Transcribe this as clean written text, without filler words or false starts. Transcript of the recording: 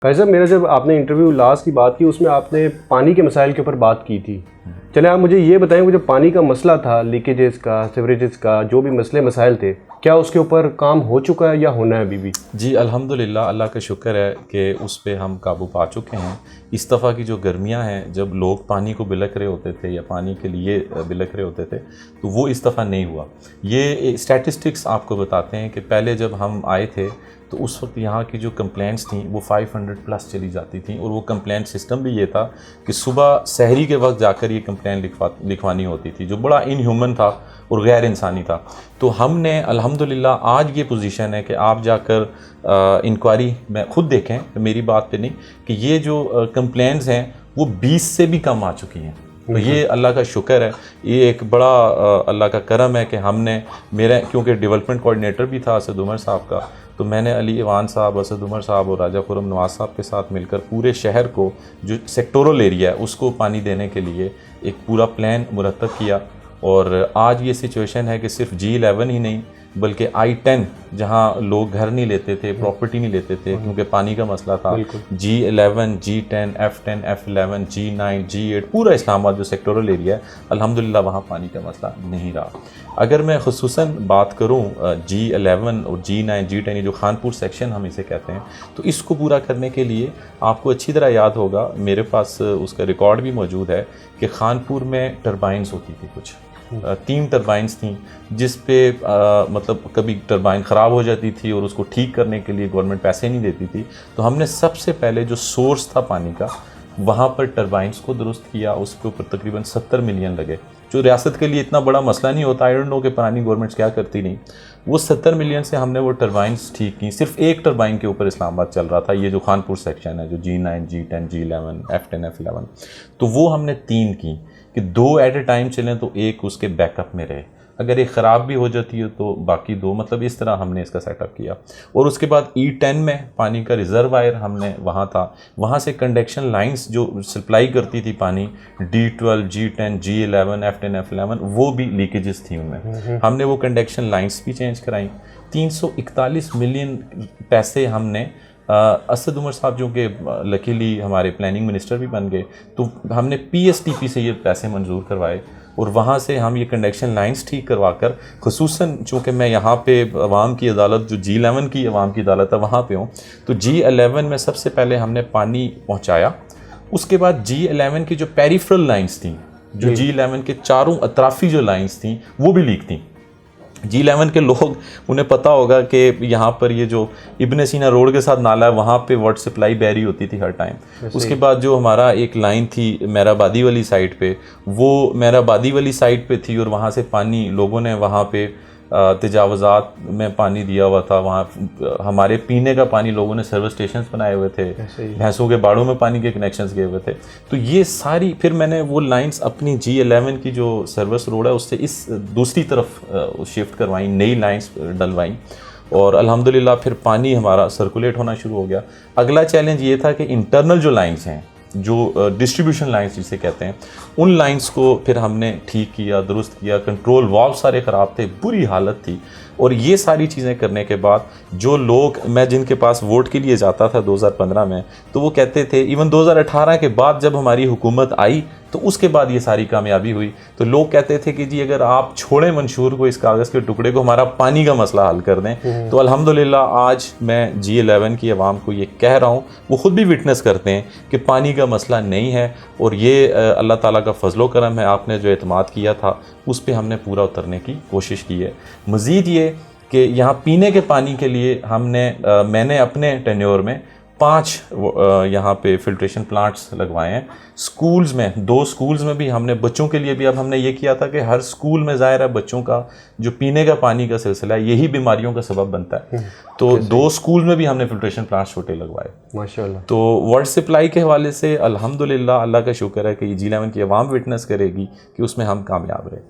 भाई साहब, मेरा जब आपने इंटरव्यू लास्ट की बात की उसमें आपने पानी के मसाइल के ऊपर बात की थी। चले आप मुझे ये बताएं, वो जो पानी का मसला था, लीकेजेस का, सीवरेजेस का, जो भी मसले मसाइल थे, क्या उसके ऊपर काम हो चुका है या होना है अभी भी? जी अल्हम्दुलिल्लाह, अल्लाह का शुक्र है कि उस पे हम काबू पा चुके हैं। इस दफ़ा की जो गर्मियां हैं, जब लोग पानी को बिलख रहे होते थे या पानी के लिए बिलख रहे होते थे, तो वो इस दफ़ा नहीं हुआ। ये स्टैटिस्टिक्स आपको बताते हैं कि पहले जब हम आए थे तो उस वक्त यहाँ की जो कंप्लेंट्स थी वो 500 प्लस चली जाती थी, और वो कंप्लेंट सिस्टम भी ये था कि सुबह सहरी के वक्त जाकर ये कंप्लेंट लिखवानी होती थी, जो बड़ा इनह्यूमन था और गैर इंसानी था। तो हमने अल्हम्दुलिल्लाह आज ये पोजीशन है कि आप जाकर इंक्वायरी में ख़ुद देखें, मेरी बात पे नहीं, कि ये जो कंप्लेंट्स हैं वो 20 से भी कम आ चुकी हैं। तो ये अल्लाह का शुक्र है, ये एक बड़ा अल्लाह का करम है कि हमने, मेरा क्योंकि डेवलपमेंट कोऑर्डिनेटर भी था असद उमर साहब का, तो मैंने अली ईवान साहब, असद उमर साहब और राजा खुर्रम नवाज साहब के साथ मिलकर पूरे शहर को, जो सेक्टोरल एरिया है, उसको पानी देने के लिए एक पूरा प्लान मुरतब किया। और आज ये सिचुएशन है कि सिर्फ G11 ही नहीं बल्कि I10, जहाँ लोग घर नहीं लेते थे, प्रॉपर्टी नहीं लेते थे क्योंकि पानी का मसला था, G11, G10, F10, F11, G9, G8, पूरा इस्लामाबाद जो सेक्टोरल एरिया है, अल्हम्दुलिल्लाह वहाँ पानी का मसला नहीं रहा। अगर मैं खुसूसन बात करूँ G11 और G9, G10, ये जो खानपुर सेक्शन हम इसे कहते हैं, तो इसको पूरा करने के लिए आपको अच्छी तरह याद होगा, मेरे पास उसका रिकॉर्ड भी मौजूद है कि खानपुर में टरबाइन्स होती थी, कुछ 3 टरबाइन्स थी, जिस पे मतलब कभी टरबाइन ख़राब हो जाती थी और उसको ठीक करने के लिए गवर्नमेंट पैसे नहीं देती थी। तो हमने सबसे पहले जो सोर्स था पानी का, वहाँ पर टरबाइन्स को दुरुस्त किया, उसके ऊपर तकरीबन 70 मिलियन लगे, जो रियासत के लिए इतना बड़ा मसला नहीं होता। आई डोंट नो कि पुरानी गवर्नमेंट्स क्या करती नहीं। वो 70 मिलियन से हमने वो टरबाइन्स ठीक की। सिर्फ एक टरबाइन के ऊपर इस्लामाबाद चल रहा था, ये जो खानपुर सेक्शन है, जो G9, G10, G11, F10, F11, तो वो हमने 3 की कि 2 एट ए टाइम चलें तो एक उसके बैकअप में रहे, अगर एक ख़राब भी हो जाती है तो बाकी 2, मतलब इस तरह हमने इसका सेटअप किया। और उसके बाद E10 में पानी का रिजर्वायर हमने वहाँ था, वहाँ से कंडक्शन लाइंस जो सप्लाई करती थी पानी, D12, G10, G11, F10, F11, वो भी लीकेजेस थी उनमें, हमने वो कंडक्शन लाइंस भी चेंज कराई। 341 मिलियन पैसे हमने असद उमर साहब जो कि लकीली हमारे प्लानिंग मिनिस्टर भी बन गए, तो हमने PSTP से ये पैसे मंजूर करवाए और वहाँ से हम ये कंडक्शन लाइंस ठीक करवा कर, खुसूसन चूँकि मैं यहाँ पे अवाम की अदालत, जो G11 की अवाम की अदालत है, वहाँ पे हूँ, तो G11 में सबसे पहले हमने पानी पहुँचाया। उसके बाद G11 की जो पेरिफेरल लाइंस थी, जो G11 के चारों अतराफ़ी जो लाइंस थी, वो भी लीक थी। G11 के लोग, उन्हें पता होगा कि यहाँ पर ये जो इब्न सीना रोड के साथ नाला है, वहाँ पे वाटर सप्लाई बैरी होती थी हर टाइम। उसके बाद जो हमारा एक लाइन थी मेहराबादी वाली साइड पे, वो मेहराबादी वाली साइड पे थी और वहाँ से पानी लोगों ने वहाँ पे तजावज़ात में पानी दिया हुआ था। वहाँ हमारे पीने का पानी लोगों ने सर्विस स्टेशंस बनाए हुए थे, भैंसों के बाड़ों में पानी के कनेक्शंस गए हुए थे। तो ये सारी, फिर मैंने वो लाइंस अपनी G11 की जो सर्विस रोड है उससे इस दूसरी तरफ शिफ्ट करवाई, नई लाइंस डलवाई, और अल्हम्दुलिल्लाह फिर पानी हमारा सर्कुलेट होना शुरू हो गया। अगला चैलेंज ये था कि इंटरनल जो लाइंस हैं, जो डिस्ट्रीब्यूशन लाइंस जिसे कहते हैं, उन लाइंस को फिर हमने ठीक किया, दुरुस्त किया। कंट्रोल वाल्व सारे ख़राब थे, बुरी हालत थी। और ये सारी चीज़ें करने के बाद जो लोग, मैं जिनके पास वोट के लिए जाता था 2015 में, तो वो कहते थे, इवन 2018 के बाद जब हमारी हुकूमत आई तो उसके बाद ये सारी कामयाबी हुई, तो लोग कहते थे कि जी अगर आप छोड़ें मंशूर को, इस कागज़ के टुकड़े को, हमारा पानी का मसला हल कर दें। तो अल्हम्दुलिल्लाह आज मैं G11 की आवाम को ये कह रहा हूँ, वो ख़ुद भी विटनेस करते हैं कि पानी का मसला नहीं है, और ये अल्लाह ताला का फजलो करम है। आपने जो एतमाद किया था उस पर हमने पूरा उतरने की कोशिश की है। मज़ीद ये कि यहाँ पीने के पानी के लिए मैंने अपने टेन्योर में 5 यहाँ पे फिल्ट्रेशन प्लांट्स लगवाए हैं। स्कूल्स में 2 स्कूल्स में भी हमने, बच्चों के लिए भी अब हमने ये किया था कि हर स्कूल में ज़ाहिर है बच्चों का जो पीने का पानी का सिलसिला है, यही बीमारियों का सबब बनता है। तो 2 स्कूल में भी हमने फिल्ट्रेशन प्लांट्स छोटे लगवाए, माशाल्लाह। तो वाटर सप्लाई के हवाले से अल्हम्दुलिल्लाह अल्लाह का शुक्र है कि G11 की आवाम विटनेस करेगी कि उसमें हम कामयाब रहे।